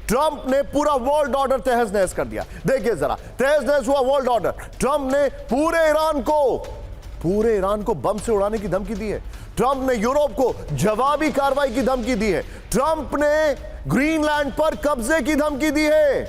Trump ने पूरा world order तहस नहस कर दिया। देखिए जरा, तहस नहस हुआ वर्ल्ड ऑर्डर। ट्रंप ने पूरे ईरान को बम से उड़ाने की धमकी दी है। ट्रंप ने यूरोप को जवाबी कार्रवाई की धमकी दी है। ट्रंप ने ग्रीनलैंड पर कब्जे की धमकी दी है।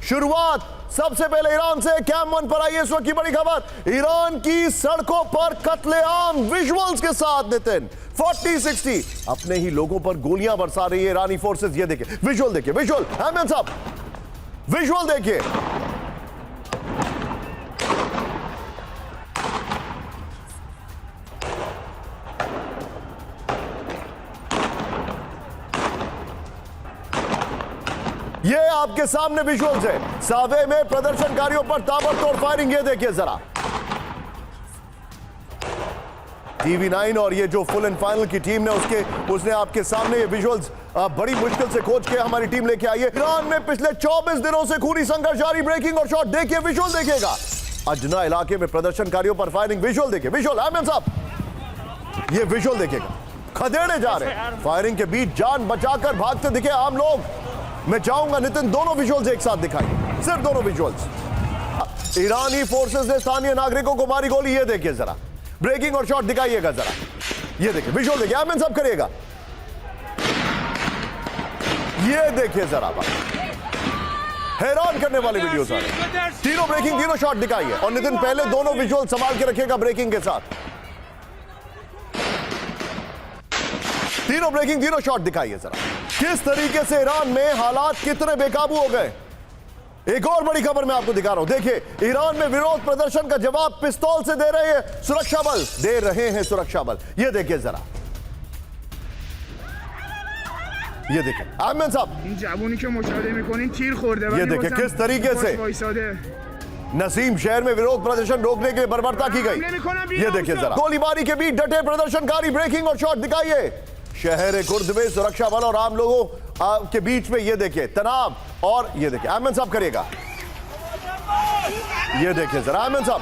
शुरुआत सबसे पहले ईरान से। कैम वन पर आई है इस वक्त की बड़ी खबर। ईरान की सड़कों पर कत्लेआम विजुअल्स के साथ नितिन 40-60 अपने ही लोगों पर गोलियां बरसा रही है ईरानी फोर्सेस। ये देखिए विजुअल, देखिए विजुअल, अहमद साहब विजुअल देखिए। ये आपके सामने विजुअल्स है। सावे में प्रदर्शनकारियों पर ताबड़तोड़ फायरिंग। ये देखिए जरा, TV9 और ये जो फुल एंड फाइनल की टीम ने उसने आपके सामने ये विजुअल्स बड़ी मुश्किल से खोज के हमारी टीम लेके आई है। ईरान में पिछले 24 दिनों से खूनी संघर्ष जारी। ब्रेकिंग और शॉट देखिए, विजुअल देखिएगा। अजना इलाके में प्रदर्शनकारियों पर फायरिंग। विजुअल देखिए, विजुअल अहमद साहब ये विजुअल देखिएगा। खदेड़े जा रहे हैं। फायरिंग के बीच जान बचाकर भागते दिखे आम लोग। मैं चाहूंगा नितिन दोनों विजुअल्स एक साथ दिखाइए, सिर्फ दोनों विजुअल्स। ईरानी फोर्सेस ने स्थानीय नागरिकों को मारी गोली। ये देखिए जरा, ब्रेकिंग और शॉट दिखाइएगा जरा। ये देखिए विजुअल देखिए, आमिन सब करिएगा। ये देखिए जरा, हैरान करने वाली वीडियोस आ रही। तीनों ब्रेकिंग, तीनों शॉट दिखाइए। और नितिन पहले दोनों विजुअल संभाल के रखिएगा ब्रेकिंग के साथ। तीनों ब्रेकिंग, तीनों शॉट दिखाइए जरा। किस तरीके से ईरान में हालात कितने बेकाबू हो गए। एक और बड़ी खबर मैं आपको दिखा रहा हूं। देखिए ईरान में विरोध प्रदर्शन का जवाब पिस्तौल से दे रहे हैं सुरक्षा बल। दे रहे हैं सुरक्षा बल। ये देखिए जरा, ये देखिए आमिन साहब, ये देखिए किस तरीके से नसीम शहर में विरोध प्रदर्शन रोकने के लिए बर्बरता की गई। ये देखिए जरा, गोलीबारी के बीच डटे प्रदर्शनकारी। ब्रेकिंग और शॉट दिखाइए। शहर कुर्द में सुरक्षा बल और आम लोगों के बीच में ये देखिए तनाव। और ये देखिए आमिन साहब करिएगा। ये देखिए जरा आमिन साहब,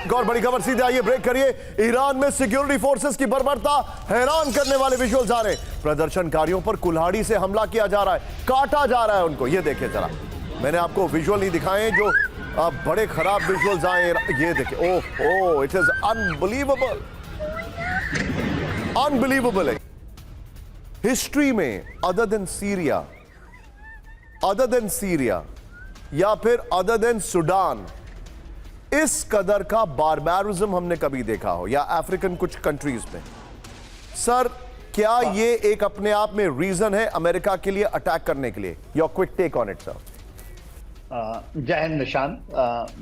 एक और बड़ी खबर सीधे आइए, ब्रेक करिए। ईरान में सिक्योरिटी फोर्सेस की बर्बरता, हैरान करने वाले विजुअल्स आ रहे। प्रदर्शनकारियों पर कुल्हाड़ी से हमला किया जा रहा है, काटा जा रहा है उनको। ये देखिए जरा, मैंने आपको विजुअल नहीं दिखाए जो बड़े खराब विजुअल्स आए। ये देखिए, oh it is unbelievable, unbelievable है। हिस्ट्री में अदर देन सीरिया या फिर अदर देन सूडान इस कदर का बारबारिज्म हमने कभी देखा हो, या अफ्रीकन कुछ कंट्रीज में। सर क्या ये एक अपने आप में रीजन है अमेरिका के लिए अटैक करने के लिए? Your quick take on it sir. जय हिंद निशान।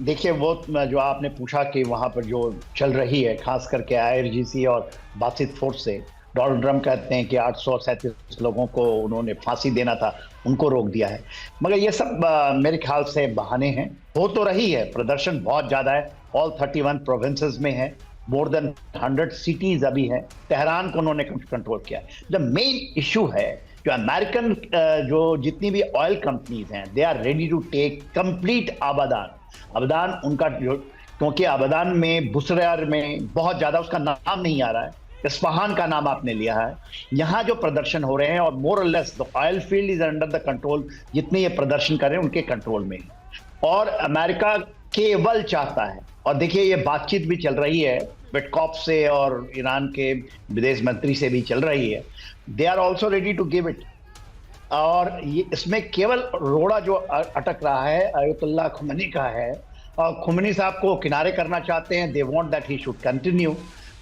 देखिए वो जो आपने पूछा कि वहां पर जो चल रही है, खास करके IRGC और बासित फोर्स से, डोनाल्ड ट्रंप कहते हैं कि 837 लोगों को उन्होंने फांसी देना था, उनको रोक दिया है। मगर ये सब मेरे ख्याल से बहाने हैं। हो तो रही है, प्रदर्शन बहुत ज़्यादा है। ऑल 31 प्रोविंसेस में है, मोर देन 100 सिटीज अभी हैं। तेहरान को उन्होंने कंट्रोल किया है। द मेन इशू है जो अमेरिकन जो जितनी भी ऑयल कंपनीज हैं, they are ready to take complete Abadan उनका जो, क्योंकि आबादान में बुसरार में बहुत ज़्यादा, उसका नाम नहीं आ रहा है, इस्फहान का नाम आपने लिया है। यहाँ जो प्रदर्शन हो रहे हैं और मोर और less the oil field is under the control, जितने ये प्रदर्शन कर रहे हैं उनके कंट्रोल में। और अमेरिका केवल चाहता है, और देखिए ये बातचीत भी चल रही है विटकॉफ से और ईरान के विदेश मंत्री से भी चल रही है, they are also ready to give it. और ये इसमें केवल रोड़ा जो अटक रहा है अयतुल्लाह खुमैनी का है, और खुमैनी साहब को किनारे करना चाहते हैं। They want that he should continue.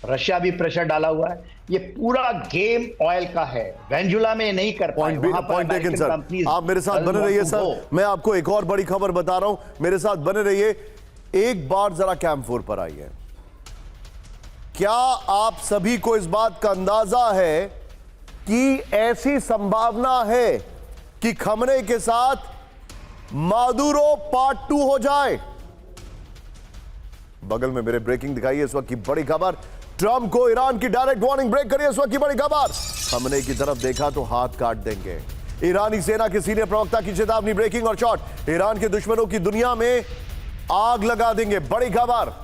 Russia भी प्रेशर डाला हुआ है। ये पूरा गेम ऑयल का है। वेनेजुला में नहीं कर पाए। पॉइंट टेकन सर, आप मेरे साथ बने रहिए सर। मैं आपको एक और बड़ी खबर बता रहा हूं, मेरे साथ बने रहिए। एक बार जरा कैंप 4 पर आइए। क्या आप सभी को इस बात का अंदाजा है कि ऐसी संभावना है कि खमने के साथ मादुरो पार्ट 2 हो जाए? बगल में मेरे ब्रेकिंग दिखाइए इस वक्त की बड़ी खबर। ट्रंप को ईरान की डायरेक्ट वार्निंग ब्रेक करिए इस वक्त की बड़ी खबर। हमने की तरफ देखा तो हाथ काट देंगे। ईरानी सेना के सीनियर प्रवक्ता की चेतावनी, ब्रेकिंग और शॉट। ईरान के दुश्मनों की दुनिया में आग लगा देंगे, बड़ी खबर।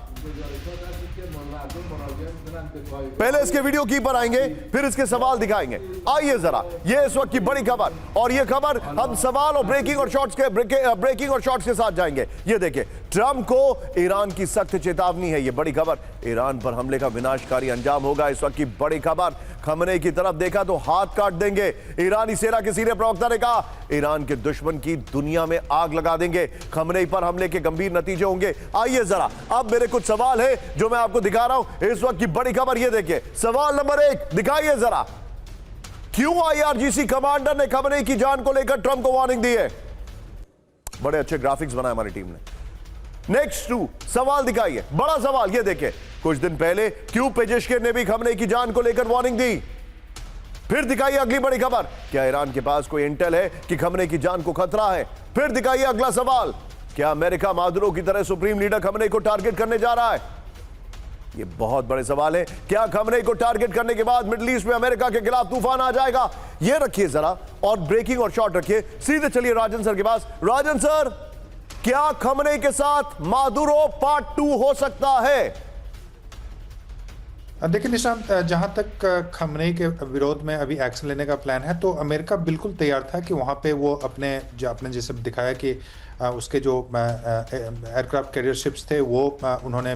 पहले इसके वीडियो की पर आएंगे, फिर इसके सवाल दिखाएंगे। आइए जरा, ये इस वक्त की बड़ी खबर, और ये खबर हम सवाल और ब्रेकिंग और शॉट्स के साथ जाएंगे। ये देखिए, ट्रंप को ईरान की सख्त चेतावनी है। ये बड़ी खबर, ईरान पर हमले का विनाशकारी अंजाम होगा, इस वक्त की बड़ी खबर। खमनेई की तरफ देखा तो हाथ काट देंगे। ईरानी सेना के सीनियर प्रवक्ता ने कहा, ईरान के दुश्मन की दुनिया में आग लगा देंगे। खमनेई पर हमले के गंभीर नतीजे होंगे। आइए जरा, अब मेरे कुछ सवाल है जो मैं आपको दिखा रहा हूं इस वक्त की बड़ी खबर। ये देखिए, सवाल नंबर 1 दिखाइए जरा। क्यों आईआरजीसी कमांडर ने खमनेई की जान को लेकर ट्रंप को वार्निंग दी है? बड़े अच्छे ग्राफिक्स बनाए हमारी टीम ने। नेक्स्ट 2 सवाल दिखाइए, बड़ा सवाल। ये देखिए, कुछ दिन पहले क्यों पेजेश्किन ने भी खमनेई की जान को लेकर वार्निंग दी? फिर दिखाइए अगली बड़ी खबर, क्या ईरान के पास कोई इंटेल है कि खमनेई की जान को खतरा है? फिर दिखाइए अगला सवाल, क्या अमेरिका मादुरो की तरह सुप्रीम लीडर खमनेई को टारगेट करने जा रहा है? ये बहुत बड़े सवाल है। क्या खमनेई को टारगेट करने के बाद मिडिल ईस्ट में अमेरिका के खिलाफ तूफान आ जाएगा? ये रखिए जरा, और ब्रेकिंग और शॉर्ट रखिए। सीधे चलिए राजन सर के पास। राजन सर, क्या खमनेई के साथ मादुरो पार्ट 2 हो सकता है? देखिए निशांत, जहां तक खमनेई के विरोध में अभी एक्शन लेने का प्लान है, तो अमेरिका बिल्कुल तैयार था कि वहां पे वो अपने जैसे दिखाया कि उसके जो एयरक्राफ्ट कैरियर शिप्स थे वो उन्होंने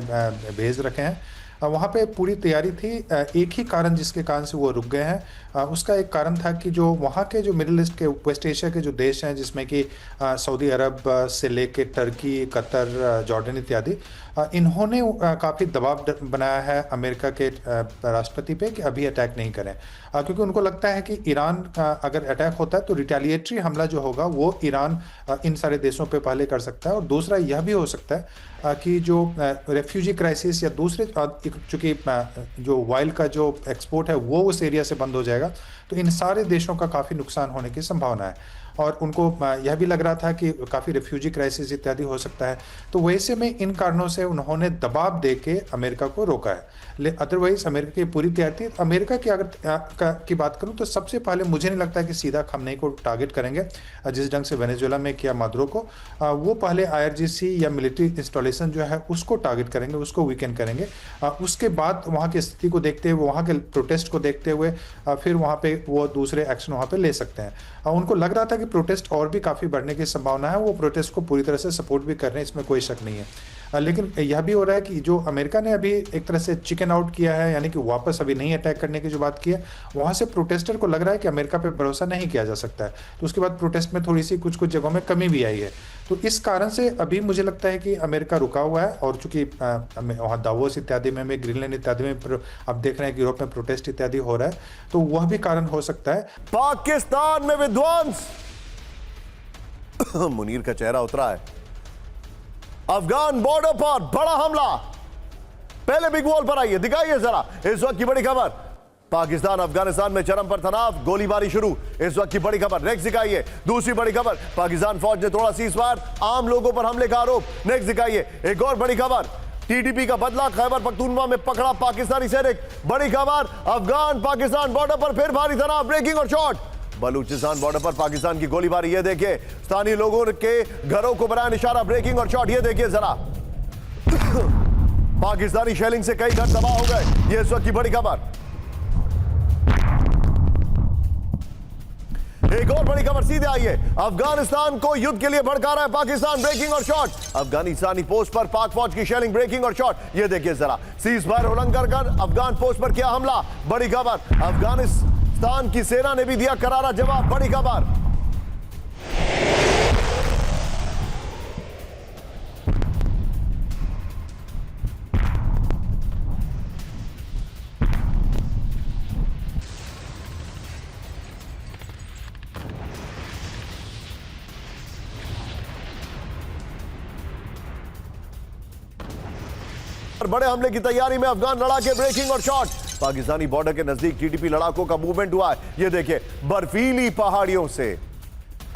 भेज रखे हैं। वहाँ पे पूरी तैयारी थी। एक ही कारण जिसके कारण से वो रुक गए हैं, उसका एक कारण था कि जो वहाँ के जो मिडिल ईस्ट के, वेस्ट एशिया के जो देश हैं, जिसमें कि सऊदी अरब से लेके टर्की, कतर, जॉर्डन इत्यादि, इन्होंने काफ़ी दबाव बनाया है अमेरिका के राष्ट्रपति पे कि अभी अटैक नहीं करें, क्योंकि उनको लगता है कि ईरान अगर अटैक होता है तो रिटेलिएटरी हमला जो होगा वो ईरान इन सारे देशों पे पहले कर सकता है। और दूसरा यह भी हो सकता है कि जो रेफ्यूजी क्राइसिस या दूसरे, चूँकि जो ऑयल का जो एक्सपोर्ट है वो उस एरिया से बंद हो जाएगा, तो इन सारे देशों का काफ़ी नुकसान होने की संभावना है। और उनको यह भी लग रहा था कि काफ़ी रेफ्यूजी क्राइसिस इत्यादि हो सकता है। तो वैसे में इन कारणों से उन्होंने दबाव दे के अमेरिका को रोका है। अदरवाइज अमेरिका की पूरी तैयारी थी। अमेरिका की अगर की बात करूं तो सबसे पहले मुझे नहीं लगता कि सीधा खमनेई को टारगेट करेंगे, जिस ढंग से वेनेजुएला में किया मादुरो को। वो पहले आईआरजीसी या मिलिट्री इंस्टॉलेशन जो है उसको टारगेट करेंगे, उसको वीकेंड करेंगे। उसके बाद वहाँ की स्थिति को देखते हुए, वहाँ के प्रोटेस्ट को देखते हुए फिर वहाँ पे वो दूसरे एक्शन वहाँ पे ले सकते हैं। उनको लग रहा था कि प्रोटेस्ट और भी काफ़ी बढ़ने की संभावना है, वो प्रोटेस्ट को पूरी तरह से सपोर्ट भी कर रहे हैं, इसमें कोई शक नहीं है। लेकिन यह भी हो रहा है कि जो अमेरिका ने अभी एक तरह से चिकन आउट किया है, यानी कि वापस अभी नहीं अटैक करने की जो बात की है, वहाँ से प्रोटेस्टर को लग रहा है कि अमेरिका पे भरोसा नहीं किया जा सकता है। तो उसके बाद प्रोटेस्ट में थोड़ी सी कुछ जगहों में कमी भी आई है। तो इस कारण से अभी मुझे लगता है कि अमेरिका रुका हुआ है। और चूंकि वहाँ दावोस इत्यादि में, ग्रीनलैंड इत्यादि में अब देख रहे हैं कि यूरोप में प्रोटेस्ट इत्यादि हो रहा है, तो वह भी कारण हो सकता है। पाकिस्तान में विध्वंस, मुनीर का चेहरा उतरा है। अफगान बॉर्डर पर बड़ा हमला। पहले बिग वॉल पर आइए, दिखाइए जरा इस वक्त की बड़ी खबर। पाकिस्तान अफगानिस्तान में चरम पर तनाव, गोलीबारी शुरू, इस वक्त की बड़ी खबर। नेक्स्ट दिखाइए दूसरी बड़ी खबर, पाकिस्तान फौज ने तोड़ा सीजफायर, आम लोगों पर हमले का आरोप। नेक्स्ट दिखाइए एक और बड़ी खबर, टीटीपी का बदला, खैबर पख्तूनख्वा में पकड़ा पाकिस्तानी सैनिक। बड़ी खबर, अफगान पाकिस्तान बॉर्डर पर फिर भारी तनाव, ब्रेकिंग और शॉट। बलूचिस्तान बॉर्डर पर पाकिस्तान की गोलीबारी, ये देखिए स्थानीय लोगों के घरों को बनाया निशाना, ब्रेकिंग और शॉट। ये देखिए जरा, पाकिस्तानी शेलिंग से कई घर तबाह हो गए, ये इस वक्त की बड़ी खबर। एक और बड़ी खबर, सीधे आइए, अफगानिस्तान को युद्ध के लिए भड़का रहा है पाकिस्तान, ब्रेकिंग और शॉट। अफगानिस्तानी पोस्ट पर पाक फौज की शेलिंग, ब्रेकिंग और शॉट। ये देखिए जरा, सीज फायर उल्लंघन कर अफगान पोस्ट पर किया हमला, बड़ी खबर। अफगानिस्तान की सेना ने भी दिया करारा जवाब, बड़ी खबर। बड़े हमले की तैयारी में अफगान लड़ाके, ब्रेकिंग और शॉट। पाकिस्तानी बॉर्डर के नजदीक टीटीपी लड़ाकों का मूवमेंट हुआ है, ये देखिए बर्फीली पहाड़ियों से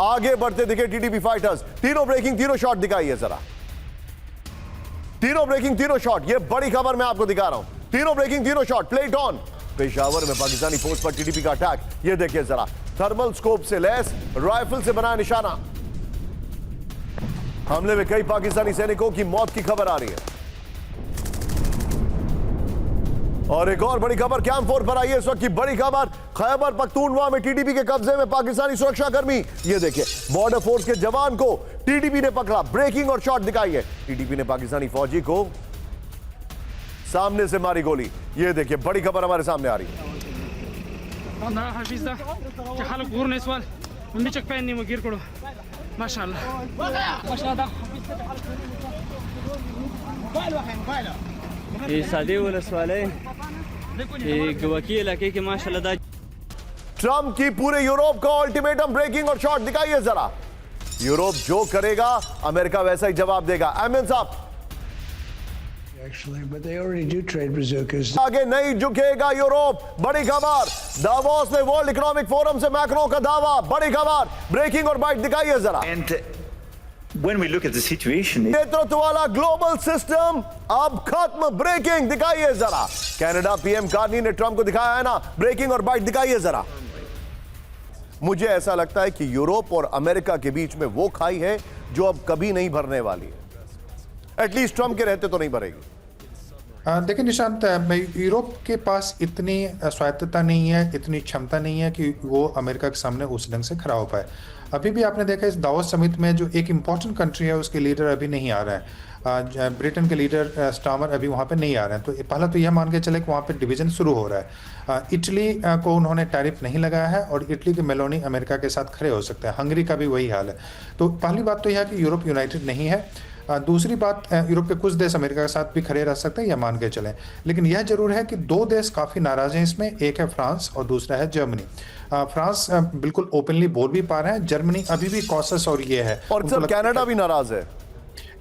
आगे बढ़ते दिखे टीटीपी फाइटर्स, तीनों ब्रेकिंग, तीनों शॉट दिखाइए जरा। तीनों ब्रेकिंग, तीनों शॉट। ये बड़ी खबर मैं आपको दिखा रहा हूं। तीनों ब्रेकिंग, तीनों शॉट। Plate on. पेशावर में पाकिस्तानी पोस्ट पर टीटीपी का अटैक। ये देखिए जरा, थर्मल स्कोप से लैस राइफल से बना निशाना। हमले में कई पाकिस्तानी सैनिकों की मौत की खबर आ रही है। और एक और बड़ी खबर कैंप 4 पर आई है इस वक्त की बड़ी खबर। खैबर पख्तूनख्वा में टीटीपी के कब्जे में पाकिस्तानी सुरक्षाकर्मी। ये देखिए, बॉर्डर फोर्स के जवान को टीटीपी ने पकड़ा। ब्रेकिंग और शॉट दिखाई है। टीटीपी ने पाकिस्तानी फौजी को सामने से मारी गोली। ये देखिए, बड़ी खबर हमारे सामने आ रही है। ये सादे वलस वाले गवाकी इलाके के माशाल्लाह। ट्रंप की पूरे यूरोप का अल्टीमेटम। ब्रेकिंग और शॉट दिखाइए जरा। यूरोप जो करेगा अमेरिका वैसा ही जवाब देगा। एमएन साहब, Actually, but they already do trade bazookas. आगे नहीं झुकेगा यूरोप। बड़ी खबर, दावोस में वर्ल्ड इकोनॉमिक फोरम से मैक्रो का दावा। बड़ी खबर, ब्रेकिंग और बाइट दिखाइए जरा। And when we look at the situation, नेतृत्व वाला ग्लोबल सिस्टम अब खत्म। ब्रेकिंग दिखाइए जरा। कनाडा पीएम कार्नी ने ट्रंप को दिखाया है ना। ब्रेकिंग और बाइट दिखाइए जरा। मुझे ऐसा लगता है कि यूरोप और अमेरिका के बीच में वो खाई है जो अब कभी नहीं भरने वाली है। एटलीस्ट ट्रंप के रहते तो नहीं भरेगी। देखिए निशांत, यूरोप के पास इतनी स्वायत्तता नहीं है, इतनी क्षमता नहीं है कि वो अमेरिका के सामने उस ढंग से खड़ा हो पाए। अभी भी आपने देखा इस दावोस समिट में जो एक इम्पॉर्टेंट कंट्री है उसके लीडर अभी नहीं आ रहे हैं। ब्रिटेन के लीडर स्टामर अभी वहाँ पे नहीं आ रहे हैं। तो पहला तो यह मान के चले कि वहाँ पे डिवीजन शुरू हो रहा है। इटली को उन्होंने टैरिफ नहीं लगाया है और इटली के मेलोनी अमेरिका के साथ खड़े हो सकते हैं। हंगरी का भी वही हाल है। तो पहली बात तो यह है कि यूरोप यूनाइटेड नहीं है। दूसरी बात, यूरोप के कुछ देश अमेरिका के साथ भी खड़े रह सकते हैं, यह मान के चलें। लेकिन यह जरूर है कि दो देश काफ़ी नाराज हैं इसमें। एक है फ्रांस और दूसरा है जर्मनी। फ्रांस बिल्कुल ओपनली बोल भी पा रहे हैं। जर्मनी अभी भी कॉशस और ये है। और सर कनाडा भी नाराज है।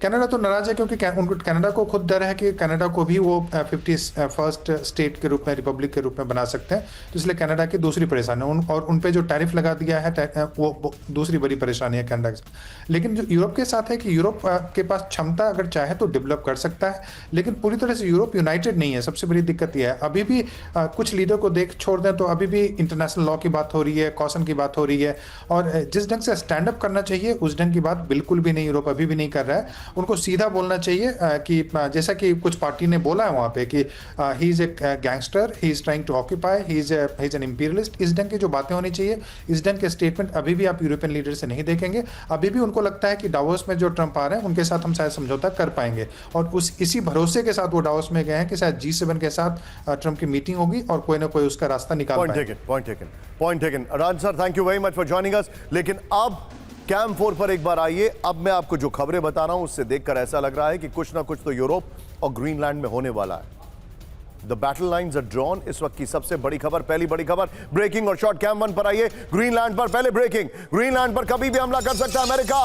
कनाडा तो नाराज है क्योंकि उनको कनाडा को खुद डर है कि कनाडा को भी वो 51st स्टेट के रूप में, रिपब्लिक के रूप में बना सकते हैं। तो इसलिए कनाडा की दूसरी परेशानी है। और उन पे जो टैरिफ लगा दिया है वो दूसरी बड़ी परेशानी है कनाडा के साथ। लेकिन जो यूरोप के साथ है कि यूरोप के पास क्षमता अगर चाहे तो डेवलप कर सकता है, लेकिन पूरी तरह से यूरोप यूनाइटेड नहीं है। सबसे बड़ी दिक्कत यह है। अभी भी कुछ लीडर को छोड़ दें तो अभी भी इंटरनेशनल लॉ की बात हो रही है, कॉशन की बात हो रही है। और जिस ढंग से स्टैंड अप करना चाहिए उस ढंग की बात बिल्कुल भी नहीं यूरोप अभी भी नहीं कर रहा है। उनको सीधा बोलना चाहिए कि जैसा कि कुछ पार्टी ने बोला है वहां पे कि he is a gangster, he is trying to occupy, he is an imperialist. इस ढंग की जो बातें होनी चाहिए, इस ढंग के स्टेटमेंट अभी भी आप यूरोपियन लीडर से नहीं देखेंगे। अभी भी उनको लगता है कि डावोस में जो ट्रंप आ रहे हैं उनके साथ हम शायद समझौता कर पाएंगे। और इसी भरोसे के साथ वो डावोस में गए हैं कि शायद G7 के साथ ट्रंप की मीटिंग होगी और कोई ना कोई उसका रास्ता निकाल पाएंगे। Point taken. Raj sir, thank you very much for joining us. लेकिन अब कैंप 4 पर एक बार आइए। अब मैं आपको जो खबरें बता रहा हूं उससे देखकर ऐसा लग रहा है कि कुछ ना कुछ तो यूरोप और ग्रीनलैंड में होने वाला है। The battle lines are drawn. इस वक्त की सबसे बड़ी खबर, पहली बड़ी खबर, ब्रेकिंग और शॉट कैंप 1 पर आइए। ग्रीनलैंड पर पहले ब्रेकिंग। ग्रीनलैंड पर कभी भी हमला कर सकता है अमेरिका।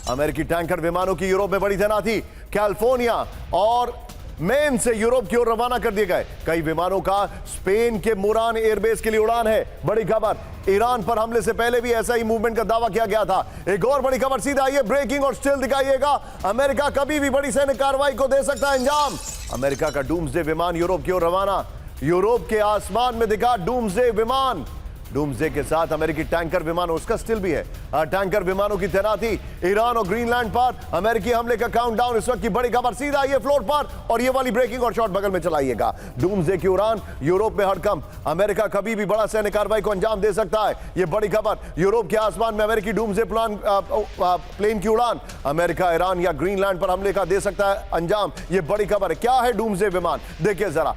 अमेरिकी टैंकर विमानों की यूरोप में बड़ी तैनाती। कैलिफोर्निया और मेन से यूरोप की ओर रवाना कर दिए गए। कई विमानों का स्पेन के मुरान एयरबेस के लिए उड़ान है। बड़ी खबर, ईरान पर हमले से पहले भी ऐसा ही मूवमेंट का दावा किया गया था। एक और बड़ी खबर सीधा आइए। ब्रेकिंग और स्टिल दिखाइएगा। अमेरिका कभी भी बड़ी सैन्य कार्रवाई को दे सकता है अंजाम। अमेरिका का डूम्सडे विमान यूरोप की ओर रवाना। यूरोप के आसमान में दिखा डूम्सडे विमान। डूम्सडे के साथ अमेरिकी टैंकर विमान, उसका स्टिल भी है। टैंकर विमानों की तैनाती ईरान और ग्रीनलैंड पर। अमेरिकी हमले का काउंटडाउन इस वक्त की बड़ी खबर सीधा ये फ्लोर पर। और ये वाली ब्रेकिंग और शॉट बगल में चलाइएगा। डूम्सडे की उड़ान, यूरोप में हड़कंप। अमेरिका कभी भी बड़ा सैन्य कार्रवाई को अंजाम दे सकता है। ये बड़ी खबर, यूरोप के आसमान में अमेरिकी डूम्सडे प्लेन की उड़ान। अमेरिका ईरान या ग्रीनलैंड पर हमले का दे सकता है अंजाम। ये बड़ी खबर है। क्या है डूम्सडे विमान, देखिए जरा।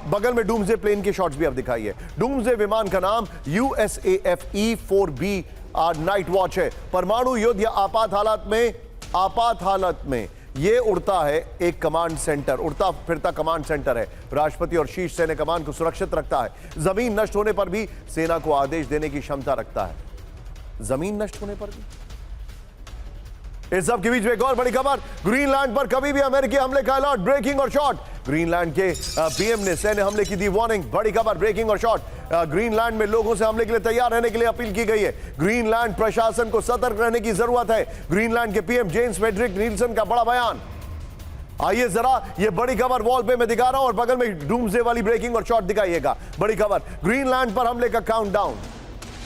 बगल में डूम्सडे प्लेन के शॉट्स भी आप दिखाइए। डूम्सडे विमान का नाम USAF E-4B नाइट वॉच है। परमाणु युद्ध या आपात हालत में ये उड़ता है एक कमांड सेंटर, उड़ता फिरता कमांड सेंटर है। राष्ट्रपति और शीर्ष सैन्य कमान को सुरक्षित रखता है। जमीन नष्ट होने पर भी सेना को आदेश देने की क्षमता रखता है। जमीन नष्ट होने पर भी। इस सब के बीच में एक और बड़ी खबर, ग्रीनलैंड पर कभी भी अमेरिकी हमले का अलर्ट। ब्रेकिंग और शॉट। ग्रीनलैंड के पीएम ने सैन्य हमले की दी वार्निंग। बड़ी खबर, ब्रेकिंग और शॉट। ग्रीनलैंड में लोगों से हमले के लिए तैयार रहने के लिए अपील की गई है। ग्रीनलैंड प्रशासन को सतर्क रहने की जरूरत है। ग्रीनलैंड के पीएम जेम्स फ्रेडरिक नील्सन का बड़ा बयान। आइए जरा ये बड़ी खबर वॉल पे मैं दिखा रहा हूं और बगल में डूम्सडे वाली ब्रेकिंग और शॉट दिखाइएगा। बड़ी खबर, ग्रीनलैंड पर हमले का काउंटडाउन।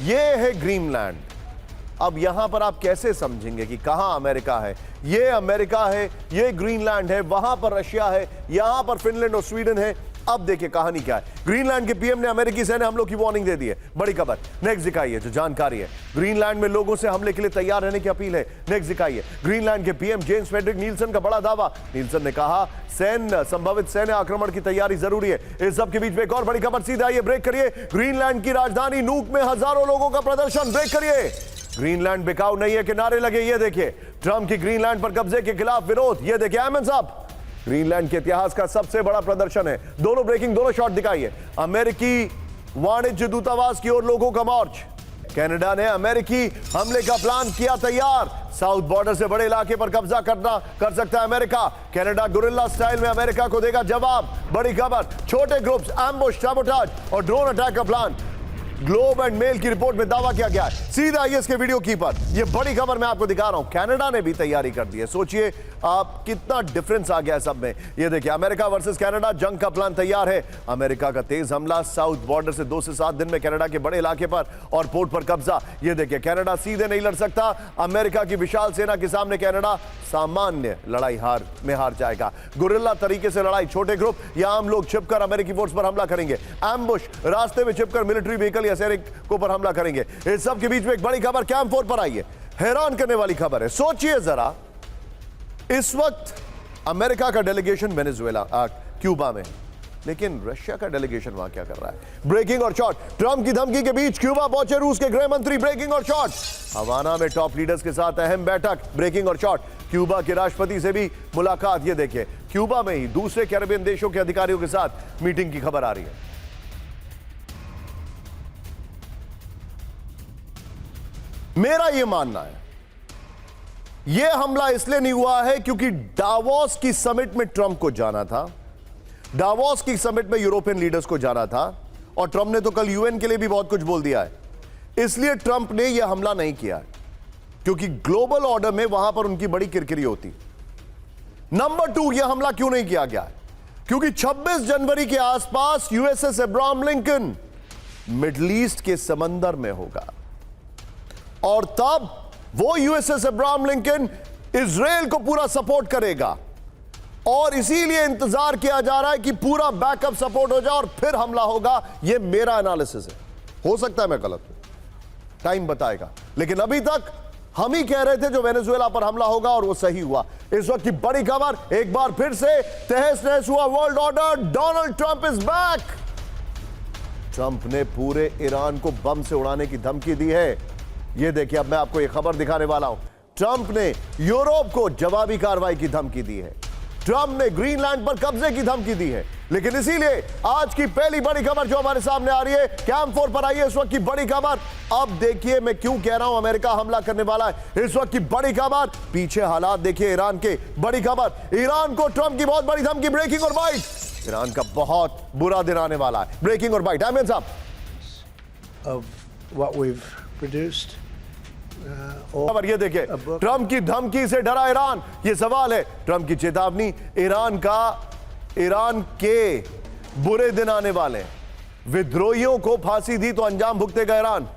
ये है ग्रीनलैंड। अब यहां पर आप कैसे समझेंगे कि कहां अमेरिका है? ये अमेरिका है, ये ग्रीनलैंड है, वहां पर रशिया है, यहां पर फिनलैंड और स्वीडन है। अब देखिए कहानी क्या है। ग्रीनलैंड के पीएम ने अमेरिकी सैन्य हमलों की वार्निंग दे दी है। बड़ी खबर नेक्स्ट दिखाइए जो जानकारी है। ग्रीनलैंड में लोगों से हमले के लिए तैयार रहने की अपील है। नेक्स्ट दिखाइए। ग्रीनलैंड के पीएम जेम्स फ्रेडरिक नील्सन का बड़ा दावा। नील्सन ने कहा संभवित सैन्य आक्रमण की तैयारी जरूरी है। इस सब के बीच में एक और बड़ी खबर, सीधा आइए ब्रेक करिए। ग्रीनलैंड की राजधानी नूक में हजारों लोगों का प्रदर्शन। ब्रेक करिए। ग्रीनलैंड बिकाऊ नहीं है के नारे लगे। ये देखिए ट्रंप की ग्रीनलैंड पर कब्जे के खिलाफ विरोध। ये देखिए अहमद साहब, ग्रीनलैंड के इतिहास का सबसे बड़ा प्रदर्शन है। दोनों ब्रेकिंग, दोनों शॉट दिखाइए। अमेरिकी वाणिज्य दूतावास की ओर लोगों का मार्च। कनाडा ने अमेरिकी हमले का प्लान किया तैयार। साउथ बॉर्डर से बड़े इलाके पर कब्जा कर सकता है अमेरिका। कनाडा गुरिल्ला स्टाइल में अमेरिका को देगा जवाब। बड़ी खबर, छोटे ग्रुप्स, एम्बुश, साबोटाज और ड्रोन अटैक का प्लान। ग्लोब एंड मेल की रिपोर्ट में दावा किया गया है। सीधा आइए इसके वीडियो की पर। यह बड़ी खबर मैं आपको दिखा रहा हूं। कनाडा ने भी तैयारी कर दी है। सोचिए आप कितना डिफरेंस आ गया है सब में। यह देखिए अमेरिका वर्सेस कनाडा, जंग का प्लान तैयार है। अमेरिका का तेज हमला, साउथ बॉर्डर से 2 से 7 दिन में कनाडा के बड़े इलाके पर और पोर्ट पर कब्जा। यह देखिए कनाडा सीधे नहीं लड़ सकता। अमेरिका की विशाल सेना के सामने कनाडा सामान्य लड़ाई हार जाएगा। गुरिल्ला तरीके से लड़ाई, छोटे ग्रुप या आम लोग छिपकर अमेरिकी फोर्स पर हमला करेंगे। एम्बुश, रास्ते में छिपकर मिलिट्री व्हीकल या सैनिक को पर हमला करेंगे। इस सब के बीच में एक बड़ी खबर कैंप 4 पर आई है। हैरान करने वाली खबर है। सोचिए जरा, इस वक्त अमेरिका का डेलीगेशन वेनेजुएला क्यूबा में, लेकिन रशिया का डेलीगेशन वहां क्या कर रहा है? ब्रेकिंग और शॉट, ट्रंप की धमकी के बीच क्यूबा पहुंचे रूस के गृह मंत्री। ब्रेकिंग और शॉट, हवाना में टॉप लीडर्स के साथ अहम बैठक। ब्रेकिंग और शॉट, क्यूबा के राष्ट्रपति से भी मुलाकात। ये देखिए क्यूबा में ही दूसरे कैरेबियन देशों के अधिकारियों के साथ मीटिंग की खबर आ रही है। मेरा यह मानना है यह हमला इसलिए नहीं हुआ है क्योंकि डावोस की समिट में ट्रंप को जाना था। डावोस की समिट में यूरोपियन लीडर्स को जाना था और ट्रंप ने तो कल यूएन के लिए भी बहुत कुछ बोल दिया है। इसलिए ट्रंप ने यह हमला नहीं किया है क्योंकि ग्लोबल ऑर्डर में वहां पर उनकी बड़ी किरकिरी होती। नंबर 2, यह हमला क्यों नहीं किया गया है? क्योंकि 26 जनवरी के आसपास USS Abraham Lincoln middle east के समंदर में होगा और तब वो यूएसएस अब्राहम लिंकन इजराइल को पूरा सपोर्ट करेगा और इसीलिए इंतजार किया जा रहा है कि पूरा बैकअप सपोर्ट हो जाए और फिर हमला होगा। यह मेरा एनालिसिस है। हो सकता है मैं गलत हूं, टाइम बताएगा, लेकिन अभी तक हम ही कह रहे थे जो वेनेजुएला पर हमला होगा और वो सही हुआ। इस वक्त की बड़ी खबर, एक बार फिर से तहस नहस हुआ world order. Donald Trump is back. Trump ने पूरे ईरान को बम से उड़ाने की धमकी दी है। ये देखिए अब मैं आपको ये खबर दिखाने वाला हूं। ट्रंप ने यूरोप को जवाबी कार्रवाई की धमकी दी है। ट्रंप ने ग्रीनलैंड पर कब्जे की धमकी दी है। लेकिन इसीलिए आज की पहली बड़ी खबर जो हमारे सामने आ रही है, कैंप 4 पर आई है इस वक्त की बड़ी खबर। अब देखिए मैं क्यों कह रहा हूं अमेरिका हमला करने वाला है। इस वक्त की बड़ी खबर, पीछे हालात देखिए ईरान के। बड़ी खबर, ईरान को ट्रंप की बहुत बड़ी धमकी। ब्रेकिंग और बाइट, ईरान का बहुत बुरा दिन आने वाला है। ब्रेकिंग और बाइट, अहमद साहब। of what we've produced. खबर ये देखिए, ट्रंप की धमकी से डरा ईरान। ये सवाल है, ट्रंप की चेतावनी, ईरान के बुरे दिन आने वाले। विद्रोहियों को फांसी दी तो अंजाम भुगतेगा ईरान।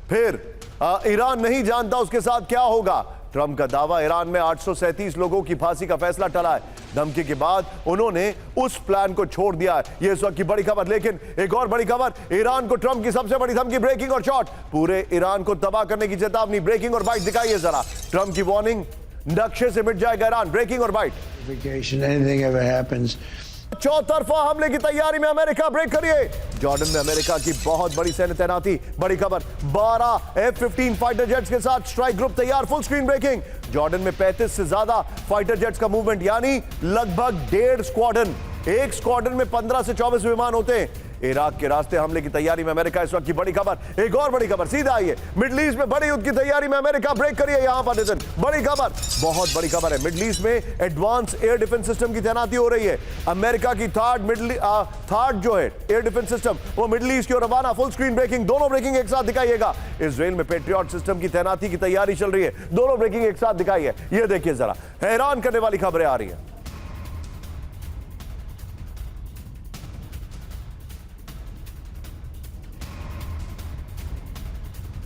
फिर ईरान नहीं जानता उसके साथ क्या होगा। ट्रंप का दावा, ईरान में 837 लोगों की फांसी का फैसला टला है। धमकी के बाद उन्होंने उस प्लान को छोड़ दिया है। यह इस वक्त की बड़ी खबर। लेकिन एक और बड़ी खबर, ईरान को ट्रंप की सबसे बड़ी धमकी। ब्रेकिंग और शॉट, पूरे ईरान को तबाह करने की चेतावनी। ब्रेकिंग और बाइट दिखाइए जरा। ट्रंप की वार्निंग, नक्शे से मिट जाएगा ईरान। ब्रेकिंग और बाइट। Anything ever happens. चौतरफा हमले की तैयारी में अमेरिका। ब्रेक करिए। जॉर्डन में अमेरिका की बहुत बड़ी सैन्य तैनाती। बड़ी खबर, 12 F-15 फाइटर जेट्स के साथ स्ट्राइक ग्रुप तैयार। Full screen breaking. जॉर्डन में 35 से ज्यादा फाइटर जेट्स का मूवमेंट, यानी लगभग 1.5 स्क्वाड्रन। एक स्क्वाड्रन में 15 से 24 विमान होते हैं। इराक के रास्ते हमले की तैयारी में अमेरिका। इस वक्त की बड़ी खबर, एक और बड़ी खबर, सीधा आइए मिडिल ईस्ट में बड़ी युद्ध की तैयारी में अमेरिका। ब्रेक करिए यहां पर नितिन, बड़ी खबर, बहुत बड़ी खबर है। मिडिल ईस्ट में एडवांस एयर डिफेंस सिस्टम की तैनाती हो रही है। अमेरिका की थर्ड जो है एयर डिफेंस सिस्टम वो मिडिल ईस्ट की ओर रवाना। फुल स्क्रीन ब्रेकिंग, दोनों ब्रेकिंग एक साथ दिखाइएगा। इजराइल में पेट्रियट सिस्टम की तैनाती की तैयारी चल रही है, दोनों ब्रेकिंग एक साथ दिखाइए। ये देखिए जरा, हैरान करने वाली खबरें आ रही हैं।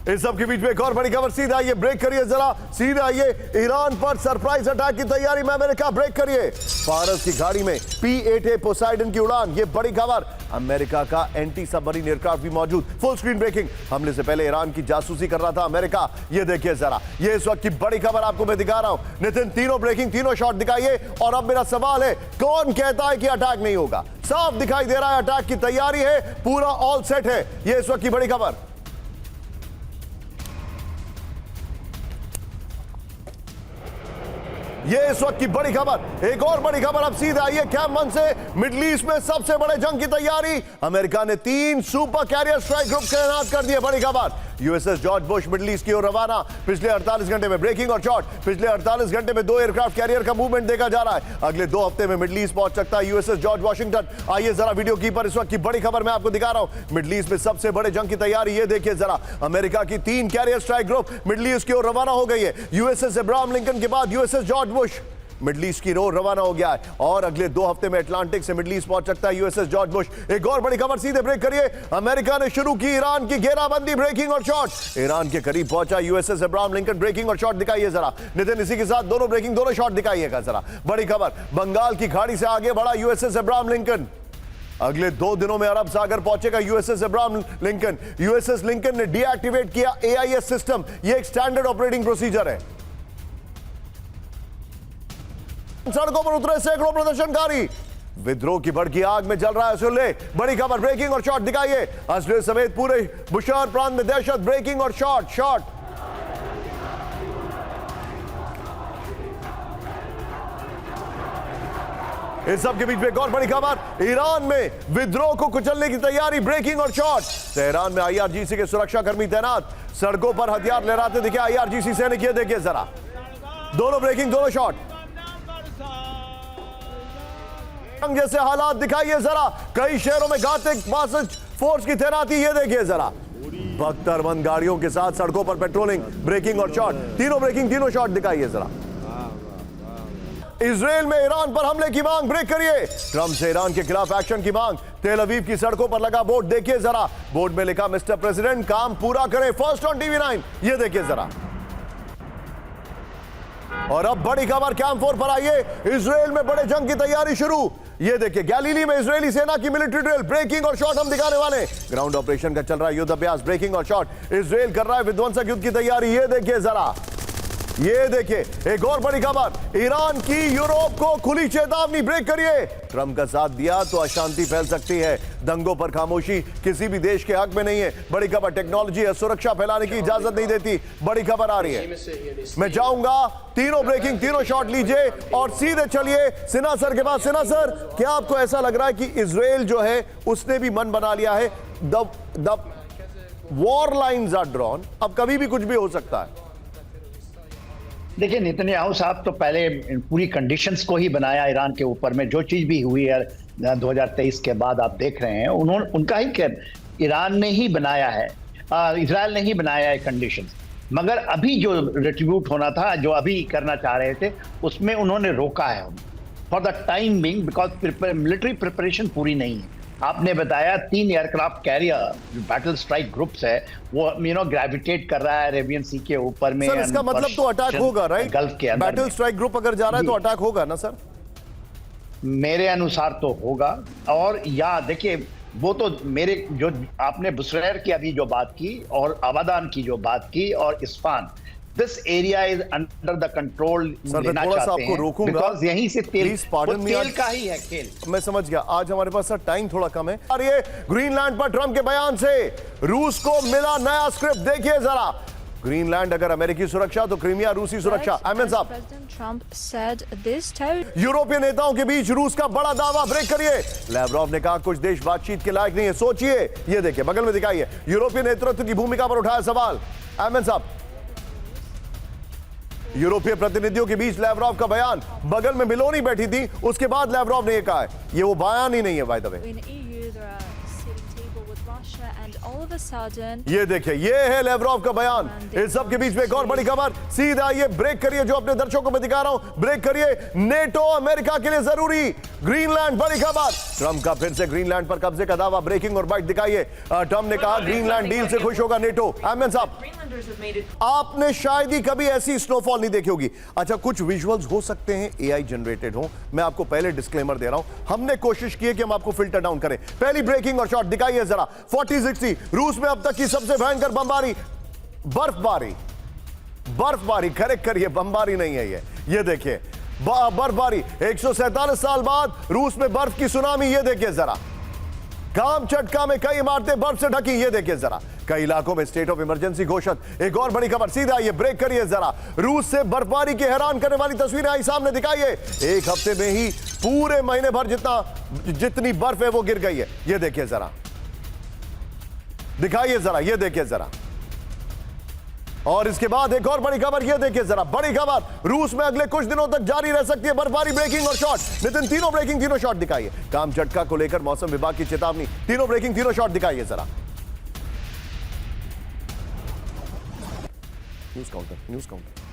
इस सब के बीच में एक और बड़ी खबर, सीधा आइए, ब्रेक करिए जरा, सीधा आइए। ईरान पर सरप्राइज अटैक की तैयारी में अमेरिका। ब्रेक करिए। फारस की खाड़ी में P-8A पोसाइडन की उड़ान, ये बड़ी खबर। अमेरिका का एंटी सबमरीन एयरक्राफ्ट भी मौजूद। फुल स्क्रीन ब्रेकिंग, हमले से पहले ईरान की जासूसी कर रहा था अमेरिका। ये देखिए जरा, ये इस वक्त की बड़ी खबर आपको मैं दिखा रहा हूं। नितिन, तीनों ब्रेकिंग, तीनों शॉट दिखाइए। और अब मेरा सवाल है, कौन कहता है कि अटैक नहीं होगा? साफ दिखाई दे रहा है अटैक की तैयारी है, पूरा ऑल सेट है। ये इस वक्त की बड़ी खबर। ये इस वक्त की बड़ी खबर। एक और बड़ी खबर, अब सीधा आइए कैंप 1 से। मिडिल ईस्ट में सबसे बड़े जंग की तैयारी। अमेरिका ने 3 सुपर कैरियर स्ट्राइक ग्रुप तैनात कर दिए, बड़ी खबर। USS George Bush middle east की ओर रवाना। पिछले 48 घंटे में ब्रेकिंग और शॉट, पिछले 48 घंटे में 2 एयरक्राफ्ट कैरियर का मूवमेंट देखा जा रहा है। अगले 2 हफ्ते में मिडिल ईस्ट पहुंच सकता है यूएसएस जॉर्ज वॉशिंगटन। आइए जरा वीडियो कीपर, इस वक्त की बड़ी खबर मैं आपको दिखा रहा हूं। मिडिल ईस्ट में सबसे बड़े जंग की तैयारी, ये देखिए जरा। अमेरिका की 3 carrier strike group middle east की ओर रवाना हो गई है। यूएसएस अब्राहम लिंकन के बाद USS George Bush middle east की ओर रवाना हो गया है। और अगले 2 हफ्ते में अटलांटिक से मिडिल ईस्ट पहुंच सकता है यूएसएस जॉर्ज बुश। एक और बड़ी खबर, सीधे ब्रेक करिए। अमेरिका ने शुरू की ईरान की घेराबंदी, ब्रेकिंग और शॉट। ईरान के करीब पहुंचा यूएसएस अब्राहम लिंकन। ब्रेकिंग और शॉट दिखाइए जरा नितिन, इसी के साथ दोनों ब्रेकिंग, दोनों शॉट दिखाइएगा जरा। बड़ी खबर, बंगाल की खाड़ी से आगे बढ़ा यूएसएस अब्राहम लिंकन। अगले 2 दिनों में अरब सागर पहुंचेगा USS Abraham Lincoln. USS Lincoln ने डीएक्टिवेट किया AIS सिस्टम, यह एक स्टैंडर्ड ऑपरेटिंग प्रोसीजर है। सड़कों पर उतरे सैकड़ों प्रदर्शनकारी। विद्रोह की भड़की आग में जल रहा है सुल्ले। बड़ी खबर, ब्रेकिंग और शॉट दिखाइए। असले समेत पूरे बुशहर प्रांत में दहशत। ब्रेकिंग और शॉट। इस सब के बीच में एक और बड़ी खबर, ईरान में विद्रोह को कुचलने की तैयारी। ब्रेकिंग और शॉट। तेहरान में IRGC के सुरक्षा कर्मी तैनात, सड़कों पर हथियार लहराते दिखे IRGC सैनिक। ये देखिए जरा, दोनों ब्रेकिंग, दोनों शॉट। जैसे हालात दिखाइए जरा। कई शहरों में घातक मार्शल फोर्स की तैनाती, ये देखिए जरा। बख्तरबंद गाड़ियों के साथ सड़कों पर पेट्रोलिंग। ब्रेकिंग और शॉट, तीनों ब्रेकिंग, तीनों शॉट दिखाइए जरा। इजराइल में ईरान पर हमले की मांग। ब्रेक करिए। ट्रंप से ईरान के खिलाफ एक्शन की मांग। तेल अवीव की सड़कों पर लगा बोर्ड देखिए जरा। बोर्ड में लिखा, मिस्टर प्रेसिडेंट काम पूरा करें, फर्स्ट ऑन TV9। ये देखिए जरा। और अब बड़ी खबर कैंप 4 पर आइए। इजराइल में बड़े जंग की तैयारी शुरू। ये देखिए, गैलीली में इजरायली सेना की मिलिट्री ड्रिल। ब्रेकिंग और शॉट हम दिखाने वाले। ग्राउंड ऑपरेशन का चल रहा है युद्ध अभ्यास। ब्रेकिंग और शॉट। इजराइल कर रहा है विध्वंसक युद्ध की तैयारी। ये देखिए जरा, ये देखिए। एक और बड़ी खबर, ईरान की यूरोप को खुली चेतावनी। ब्रेक करिए। ट्रंप का साथ दिया तो अशांति फैल सकती है। दंगों पर खामोशी किसी भी देश के हक में नहीं है। बड़ी खबर, टेक्नोलॉजी असुरक्षा फैलाने की इजाजत नहीं देती। बड़ी खबर आ रही है। मैं जाऊंगा, तीनों ब्रेकिंग, तीनों शॉट लीजिए और सीधे चलिए सिन्हा सर के पास। सिन्हा सर, क्या आपको ऐसा लग रहा है कि इजराइल जो है उसने भी मन बना लिया है? The war lines are drawn, अब कभी भी कुछ भी हो सकता है। देखिए, नेतन्याहू साहब तो पहले पूरी कंडीशंस को ही बनाया ईरान के ऊपर में। जो चीज भी हुई है 2023 के बाद आप देख रहे हैं, उनका ही ईरान ने ही बनाया है, इजराइल ने ही बनाया है कंडीशंस। मगर अभी जो रिट्रीब्यूट होना था, जो अभी करना चाह रहे थे, उसमें उन्होंने रोका है for the time being, because military preparation पूरी नहीं है। आपने बताया 3 aircraft carrier battle strike groups है, वो ग्रेविटेट कर रहा है अरेबियन सी के ऊपर में। सर, इसका मतलब तो अटैक होगा, राइट? गल्फ के अंदर बैटल स्ट्राइक ग्रुप अगर जा रहा है तो अटैक होगा ना सर? मेरे अनुसार तो होगा। और या देखिए, वो तो मेरे जो आपने बुशहर की अभी जो बात की और अबादान की जो बात की और इस्फान, this area is under the control. Sir, मैं थोड़ा सा आपको रोकूंगा, बिकॉज़ यहीं से तेल का ही है खेल। मैं समझ गया। आज हमारे पास सर टाइम थोड़ा कम है। और ये ग्रीनलैंड पर ट्रंप के बयान से रूस को मिला नया स्क्रिप्ट। देखिए जरा, ग्रीनलैंड अगर अमेरिकी सुरक्षा तो क्रीमिया रूसी सुरक्षा। अहमद साहब, President Trump said this territory यूरोपीय नेताओं के बीच रूस का बड़ा दावा, ब्रेक करिए। लैवरोव ने कहा कुछ देश बातचीत के लायक नहीं है, सोचिए। ये देखिए बगल में दिखाइए, यूरोपीय नेतृत्व की भूमिका पर उठाया सवाल अहमद साहब। यूरोपीय प्रतिनिधियों के बीच लैवरोव का बयान, बगल में मिलोनी बैठी थी, उसके बाद लैवरोव ने यह कहा है। ये वो बयान ही नहीं है by the way. in EU there are sitting table with Russia and all of a sudden ये देखिए, ये है लैवरोव का बयान। इस सब के बीच में एक और बड़ी खबर, सीधा ये ब्रेक करिए, जो अपने दर्शकों में दिखा रहा हूं, ब्रेक करिए। नेटो अमेरिका के लिए जरूरी, ग्रीनलैंड बड़ी खबर। ट्रंप का फिर से ग्रीनलैंड पर कब्जे का दावा, ब्रेकिंग और बाइट दिखाइए। ट्रंप ने कहा ग्रीनलैंड डील से खुश होगा नेटो। अहमद साहब, आपने शायद ही कभी ऐसी स्नोफॉल नहीं देखी होगी। अच्छा, कुछ विजुअल्स हो सकते हैं एआई जनरेटेड हो, मैं आपको पहले डिस्क्लेमर दे रहा हूं। हमने कोशिश की है कि हम आपको फिल्टर डाउन करें। पहली ब्रेकिंग और शॉट दिखाइए जरा। 40-60 रूस में अब तक की सबसे भयंकर बमबारी, बर्फबारी करेक्ट करिए, बमबारी नहीं है ये देखिए बर्फबारी। 147 साल बाद रूस में बर्फ की सुनामी। ये देखिए जरा, काम चटका में कई इमारतें बर्फ से ढकी। ये देखिए जरा, कई इलाकों में स्टेट ऑफ इमरजेंसी घोषित। एक और बड़ी खबर, सीधा ये ब्रेक करिए जरा। रूस से बर्फबारी की हैरान करने वाली तस्वीरें आई सामने, दिखाइए। एक हफ्ते में ही पूरे महीने भर जितनी बर्फ है वो गिर गई है। ये देखिए जरा, दिखाइए जरा, ये देखिए जरा। और इसके बाद एक और बड़ी खबर, ये देखिए जरा, बड़ी खबर, रूस में अगले कुछ दिनों तक जारी रह सकती है बर्फबारी। ब्रेकिंग और शॉट नितिन, तीनों ब्रेकिंग, तीनों शॉट दिखाइए। काम झटका को लेकर मौसम विभाग की चेतावनी, तीनों ब्रेकिंग, तीनों शॉट दिखाइए जरा। News counter